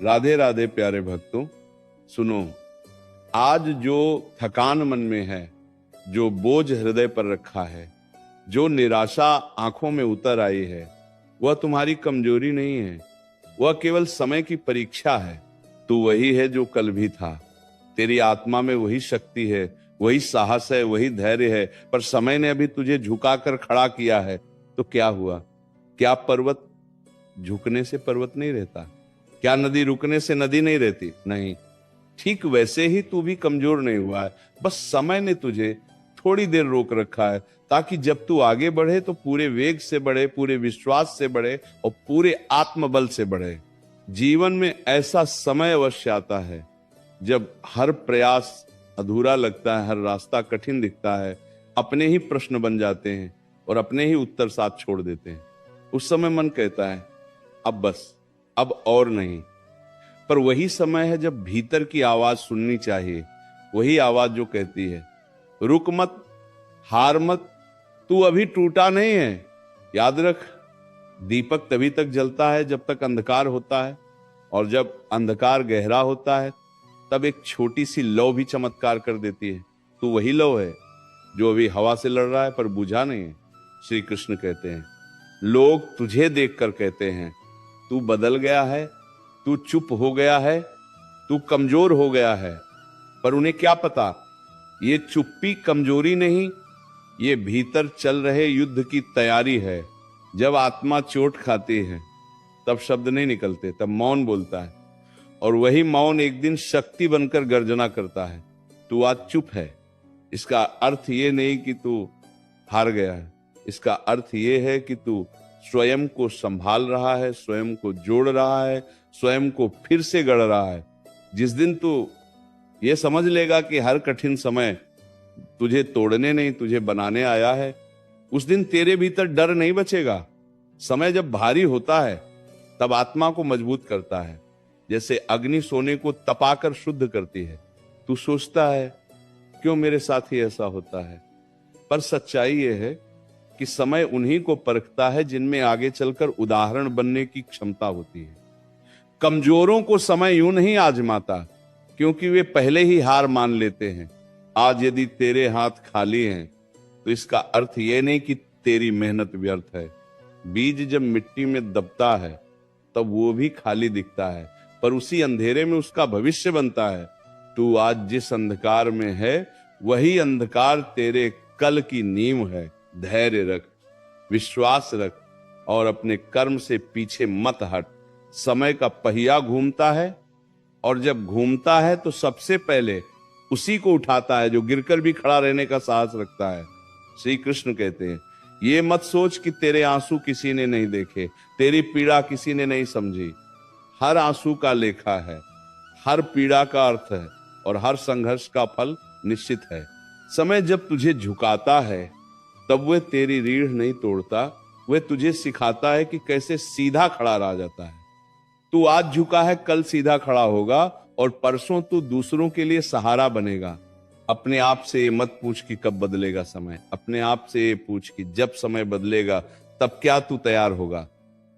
राधे राधे प्यारे भक्तों, सुनो। आज जो थकान मन में है, जो बोझ हृदय पर रखा है, जो निराशा आंखों में उतर आई है, वह तुम्हारी कमजोरी नहीं है, वह केवल समय की परीक्षा है। तू वही है जो कल भी था। तेरी आत्मा में वही शक्ति है, वही साहस है, वही धैर्य है। पर समय ने अभी तुझे झुकाकर खड़ा किया है तो क्या हुआ? क्या पर्वत झुकने से पर्वत नहीं रहता? क्या नदी रुकने से नदी नहीं रहती? नहीं। ठीक वैसे ही तू भी कमजोर नहीं हुआ है, बस समय ने तुझे थोड़ी देर रोक रखा है, ताकि जब तू आगे बढ़े तो पूरे वेग से बढ़े, पूरे विश्वास से बढ़े और पूरे आत्मबल से बढ़े। जीवन में ऐसा समय अवश्य आता है जब हर प्रयास अधूरा लगता है, हर रास्ता कठिन दिखता है, अपने ही प्रश्न बन जाते हैं और अपने ही उत्तर साथ छोड़ देते हैं। उस समय मन कहता है अब बस, अब और नहीं। पर वही समय है जब भीतर की आवाज सुननी चाहिए, वही आवाज जो कहती है रुक मत, हार मत, तू अभी टूटा नहीं है। याद रख, दीपक तभी तक जलता है जब तक अंधकार होता है, और जब अंधकार गहरा होता है तब एक छोटी सी लौ भी चमत्कार कर देती है। तू वही लौ है जो अभी हवा से लड़ रहा है पर बुझा नहीं है। श्री कृष्ण कहते हैं, लोग तुझे देखकर कहते हैं तू बदल गया है, तू चुप हो गया है, तू कमजोर हो गया है। पर उन्हें क्या पता, ये चुप्पी कमजोरी नहीं, ये भीतर चल रहे युद्ध की तैयारी है। जब आत्मा चोट खाती है तब शब्द नहीं निकलते, तब मौन बोलता है, और वही मौन एक दिन शक्ति बनकर गर्जना करता है। तू आज चुप है, इसका अर्थ ये नहीं कि तू हार गया है, इसका अर्थ ये है कि तू स्वयं को संभाल रहा है, स्वयं को जोड़ रहा है, स्वयं को फिर से गढ़ रहा है। जिस दिन तू ये समझ लेगा कि हर कठिन समय तुझे तोड़ने नहीं, तुझे बनाने आया है, उस दिन तेरे भीतर डर नहीं बचेगा। समय जब भारी होता है तब आत्मा को मजबूत करता है, जैसे अग्नि सोने को तपाकर शुद्ध करती है। तू सोचता है क्यों मेरे साथ ही ऐसा होता है, पर सच्चाई यह है कि समय उन्हीं को परखता है जिनमें आगे चलकर उदाहरण बनने की क्षमता होती है। कमजोरों को समय यूं नहीं आजमाता, क्योंकि वे पहले ही हार मान लेते हैं। आज यदि तेरे हाथ खाली हैं तो इसका अर्थ यह नहीं कि तेरी मेहनत व्यर्थ है। बीज जब मिट्टी में दबता है तब वो भी खाली दिखता है, पर उसी अंधेरे में उसका भविष्य बनता है। तू आज जिस अंधकार में है वही अंधकार तेरे कल की नींव है। धैर्य रख, विश्वास रख और अपने कर्म से पीछे मत हट। समय का पहिया घूमता है, और जब घूमता है तो सबसे पहले उसी को उठाता है जो गिरकर भी खड़ा रहने का साहस रखता है। श्री कृष्ण कहते हैं, ये मत सोच कि तेरे आंसू किसी ने नहीं देखे, तेरी पीड़ा किसी ने नहीं समझी। हर आंसू का लेखा है, हर पीड़ा का अर्थ है, और हर संघर्ष का फल निश्चित है। समय जब तुझे झुकाता है तब वह तेरी रीढ़ नहीं तोड़ता, वह तुझे सिखाता है कि कैसे सीधा खड़ा रह जाता है। तू आज झुका है, कल सीधा खड़ा होगा, और परसों तू दूसरों के लिए सहारा बनेगा। अपने आप से ये मत पूछ कि कब बदलेगा समय, अपने आप से ये पूछ कि जब समय बदलेगा तब क्या तू तैयार होगा।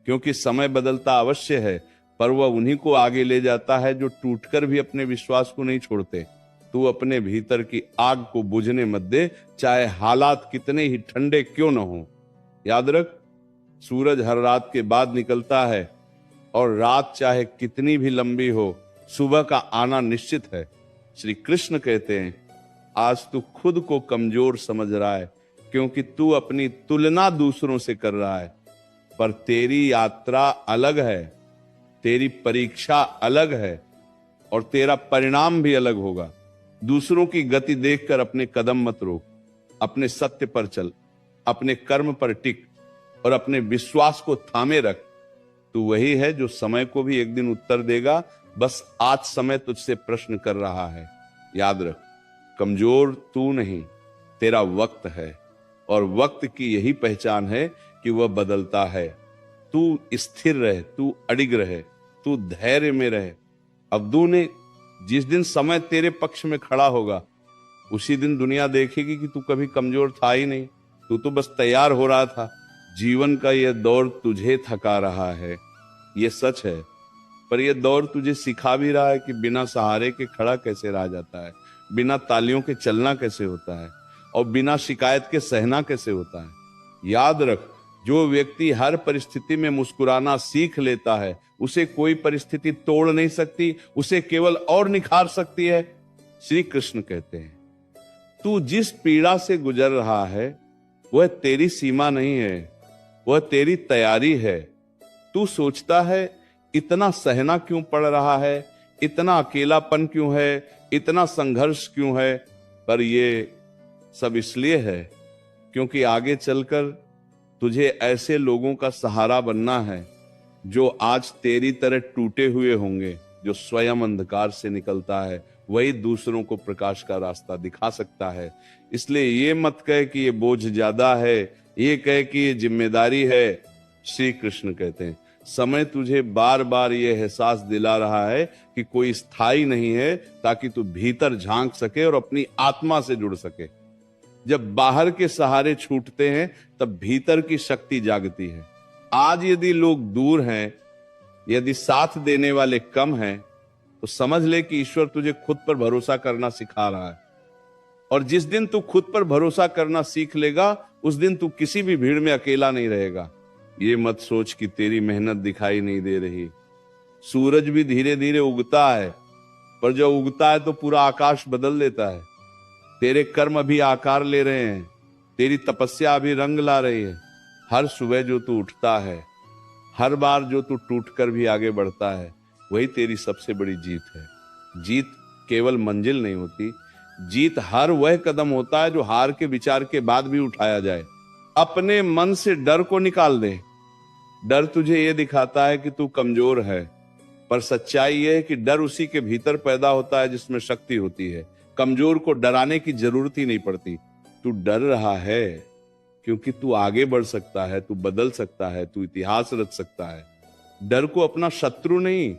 क्योंकि समय बदलता अवश्य है, पर वह उन्हीं को आगे ले जाता है जो टूटकर भी अपने विश्वास को नहीं छोड़ते। तू अपने भीतर की आग को बुझने मत दे, चाहे हालात कितने ही ठंडे क्यों न हो। याद रख, सूरज हर रात के बाद निकलता है, और रात चाहे कितनी भी लंबी हो, सुबह का आना निश्चित है। श्री कृष्ण कहते हैं, आज तू खुद को कमजोर समझ रहा है क्योंकि तू अपनी तुलना दूसरों से कर रहा है, पर तेरी यात्रा अलग है, तेरी परीक्षा अलग है, और तेरा परिणाम भी अलग होगा। दूसरों की गति देखकर अपने कदम मत रोक, अपने सत्य पर चल, अपने कर्म पर टिक और अपने विश्वास को थामे रख। तू वही है जो समय को भी एक दिन उत्तर देगा, बस आज समय तुझसे प्रश्न कर रहा है। याद रख, कमजोर तू नहीं, तेरा वक्त है, और वक्त की यही पहचान है कि वह बदलता है। तू स्थिर रहे, तू अडिग रहे, तू धैर्य में रहे। अब्दू ने जिस दिन समय तेरे पक्ष में खड़ा होगा, उसी दिन दुनिया देखेगी कि तू कभी कमजोर था ही नहीं, तू तो बस तैयार हो रहा था। जीवन का यह दौर तुझे थका रहा है, ये सच है, पर यह दौर तुझे सिखा भी रहा है कि बिना सहारे के खड़ा कैसे रहा जाता है, बिना तालियों के चलना कैसे होता है, और बिना शिकायत के सहना कैसे होता है। याद रख, जो व्यक्ति हर परिस्थिति में मुस्कुराना सीख लेता है, उसे कोई परिस्थिति तोड़ नहीं सकती, उसे केवल और निखार सकती है। श्री कृष्ण कहते हैं, तू जिस पीड़ा से गुजर रहा है वह तेरी सीमा नहीं है, वह तेरी तैयारी है। तू सोचता है इतना सहना क्यों पड़ रहा है, इतना अकेलापन क्यों है, इतना संघर्ष क्यों है, पर ये सब इसलिए है क्योंकि आगे चलकर तुझे ऐसे लोगों का सहारा बनना है जो आज तेरी तरह टूटे हुए होंगे। जो स्वयं अंधकार से निकलता है वही दूसरों को प्रकाश का रास्ता दिखा सकता है। इसलिए ये मत कहे कि ये बोझ ज्यादा है, ये कहे कि ये जिम्मेदारी है। श्री कृष्ण कहते हैं, समय तुझे बार बार ये एहसास दिला रहा है कि कोई स्थायी नहीं है, ताकि तू भीतर झांक सके और अपनी आत्मा से जुड़ सके। जब बाहर के सहारे छूटते हैं तब भीतर की शक्ति जागती है। आज यदि लोग दूर हैं, यदि साथ देने वाले कम हैं, तो समझ ले कि ईश्वर तुझे खुद पर भरोसा करना सिखा रहा है। और जिस दिन तू खुद पर भरोसा करना सीख लेगा, उस दिन तू किसी भी भीड़ में अकेला नहीं रहेगा। ये मत सोच कि तेरी मेहनत दिखाई नहीं दे रही। सूरज भी धीरे धीरे उगता है, पर जब उगता है तो पूरा आकाश बदल देता है। तेरे कर्म अभी आकार ले रहे हैं, तेरी तपस्या अभी रंग ला रही है। हर सुबह जो तू उठता है, हर बार जो तू टूटकर भी आगे बढ़ता है, वही तेरी सबसे बड़ी जीत है। जीत केवल मंजिल नहीं होती, जीत हर वह कदम होता है जो हार के विचार के बाद भी उठाया जाए। अपने मन से डर को निकाल दे। डर तुझे यह दिखाता है कि तू कमजोर है, पर सच्चाई यह है कि डर उसी के भीतर पैदा होता है जिसमें शक्ति होती है। कमजोर को डराने की जरूरत ही नहीं पड़ती। तू डर रहा है क्योंकि तू आगे बढ़ सकता है, तू बदल सकता है, तू इतिहास रच सकता है। डर को अपना शत्रु नहीं,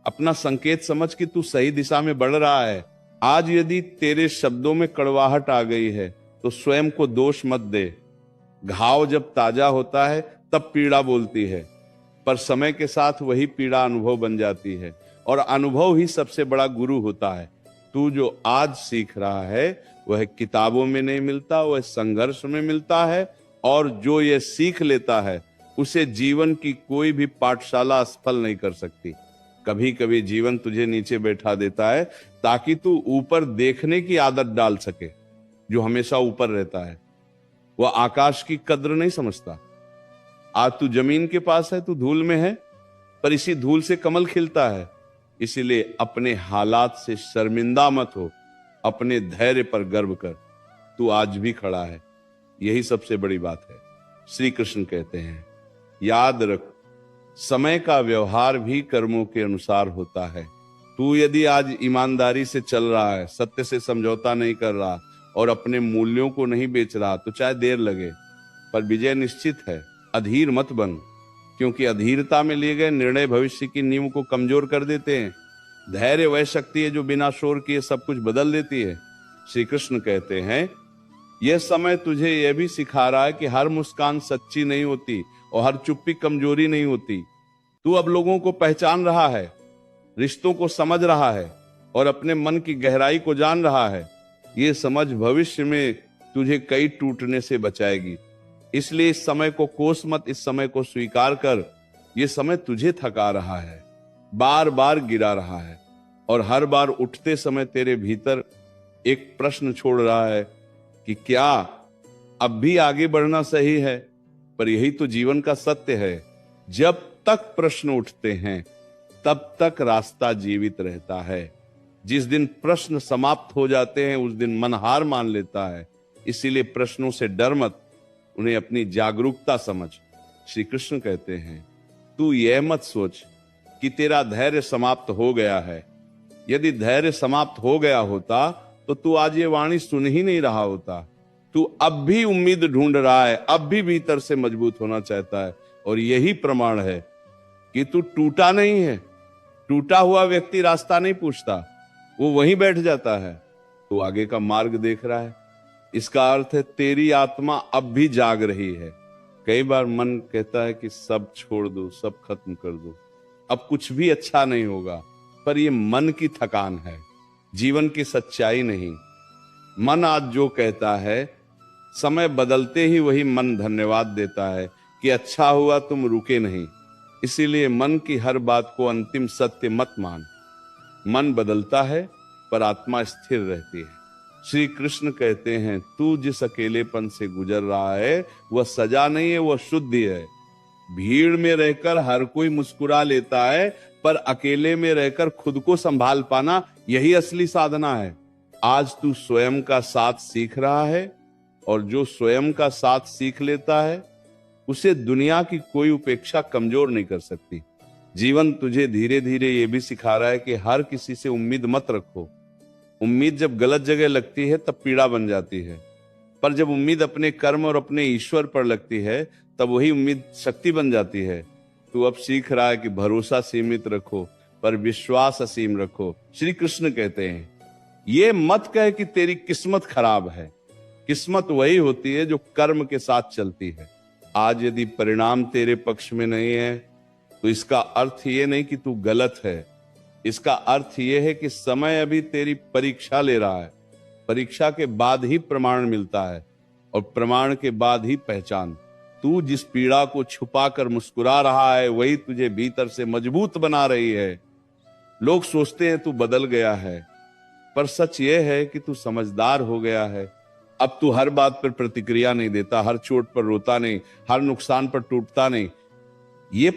अपना संकेत समझ कि तू सही दिशा में बढ़ रहा है। आज यदि तेरे शब्दों में कड़वाहट आ गई है तो स्वयं को दोष मत दे। घाव जब ताजा होता है तब पीड़ा बोलती है, पर समय के साथ वही पीड़ा अनुभव बन जाती है, और अनुभव ही सबसे बड़ा गुरु होता है। तू जो आज सीख रहा है वह किताबों में नहीं मिलता, वह संघर्ष में मिलता है। और जो यह सीख लेता है उसे जीवन की कोई भी पाठशाला असफल नहीं कर सकती। कभी कभी जीवन तुझे नीचे बैठा देता है ताकि तू ऊपर देखने की आदत डाल सके। जो हमेशा ऊपर रहता है वह आकाश की कद्र नहीं समझता। आज तू जमीन के पास है, तू धूल में है, पर इसी धूल से कमल खिलता है। इसीलिए अपने हालात से शर्मिंदा मत हो, अपने धैर्य पर गर्व कर। तू आज भी खड़ा है, यही सबसे बड़ी बात है। श्री कृष्ण कहते हैं, याद रख, समय का व्यवहार भी कर्मों के अनुसार होता है। तू यदि आज ईमानदारी से चल रहा है, सत्य से समझौता नहीं कर रहा और अपने मूल्यों को नहीं बेच रहा, तो चाहे देर लगे पर विजय निश्चित है। अधीर मत बन, क्योंकि अधीरता में लिए गए निर्णय भविष्य की नींव को कमजोर कर देते हैं। धैर्य वह शक्ति है जो बिना शोर किए सब कुछ बदल देती है। श्री कृष्ण कहते हैं, यह समय तुझे यह भी सिखा रहा है कि हर मुस्कान सच्ची नहीं होती और हर चुप्पी कमजोरी नहीं होती। तू अब लोगों को पहचान रहा है, रिश्तों को समझ रहा है और अपने मन की गहराई को जान रहा है। ये समझ भविष्य में तुझे कई टूटने से बचाएगी। इसलिए इस समय को कोस मत, इस समय को स्वीकार कर। यह समय तुझे थका रहा है, बार बार गिरा रहा है, और हर बार उठते समय तेरे भीतर एक प्रश्न छोड़ रहा है कि क्या अब भी आगे बढ़ना सही है। पर यही तो जीवन का सत्य है, जब तक प्रश्न उठते हैं तब तक रास्ता जीवित रहता है। जिस दिन प्रश्न समाप्त हो जाते हैं उस दिन मन हार मान लेता है। इसीलिए प्रश्नों से डर मत, उन्हें अपनी जागरूकता समझ। श्री कृष्ण कहते हैं, तू यह मत सोच कि तेरा धैर्य समाप्त हो गया है। यदि धैर्य समाप्त हो गया होता तो तू आज ये वाणी सुन ही नहीं रहा होता। तू अब भी उम्मीद ढूंढ रहा है, अब भी भीतर से मजबूत होना चाहता है, और यही प्रमाण है कि तू टूटा नहीं है। टूटा हुआ व्यक्ति रास्ता नहीं पूछता, वो वहीं बैठ जाता है। तू आगे का मार्ग देख रहा है, इसका अर्थ है तेरी आत्मा अब भी जाग रही है। कई बार मन कहता है कि सब छोड़ दो, सब खत्म कर दो, अब कुछ भी अच्छा नहीं होगा। पर ये मन की थकान है, जीवन की सच्चाई नहीं। मन आज जो कहता है, समय बदलते ही वही मन धन्यवाद देता है कि अच्छा हुआ तुम रुके नहीं। इसीलिए मन की हर बात को अंतिम सत्य मत मान। मन बदलता है पर आत्मा स्थिर रहती है। श्री कृष्ण कहते हैं, तू जिस अकेलेपन से गुजर रहा है वह सजा नहीं है, वह शुद्धि है। भीड़ में रहकर हर कोई मुस्कुरा लेता है, पर अकेले में रहकर खुद को संभाल पाना यही असली साधना है। आज तू स्वयं का साथ सीख रहा है, और जो स्वयं का साथ सीख लेता है उसे दुनिया की कोई उपेक्षा कमजोर नहीं कर सकती। जीवन तुझे धीरे धीरे ये भी सिखा रहा है कि हर किसी से उम्मीद मत रखो। उम्मीद जब गलत जगह लगती है तब पीड़ा बन जाती है, पर जब उम्मीद अपने कर्म और अपने ईश्वर पर लगती है तब वही उम्मीद शक्ति बन जाती है। तू अब सीख रहा है कि भरोसा सीमित रखो पर विश्वास असीम रखो। श्री कृष्ण कहते हैं, ये मत कह कि तेरी किस्मत खराब है। किस्मत वही होती है जो कर्म के साथ चलती है। आज यदि परिणाम तेरे पक्ष में नहीं है तो इसका अर्थ ये नहीं कि तू गलत है। इसका अर्थ ये है कि समय अभी तेरी परीक्षा ले रहा है। परीक्षा के बाद ही प्रमाण मिलता है, और प्रमाण के बाद ही पहचान। तू जिस पीड़ा को छुपाकर मुस्कुरा रहा है वही तुझे भीतर से मजबूत बना रही है। लोग सोचते हैं तू बदल गया है, पर सच ये है कि तू समझदार हो गया है। अब तू हर बात पर प्रतिक्रिया नहीं देता, हर चोट पर रोता नहीं, हर नुकसान पर टूटता नहीं। ये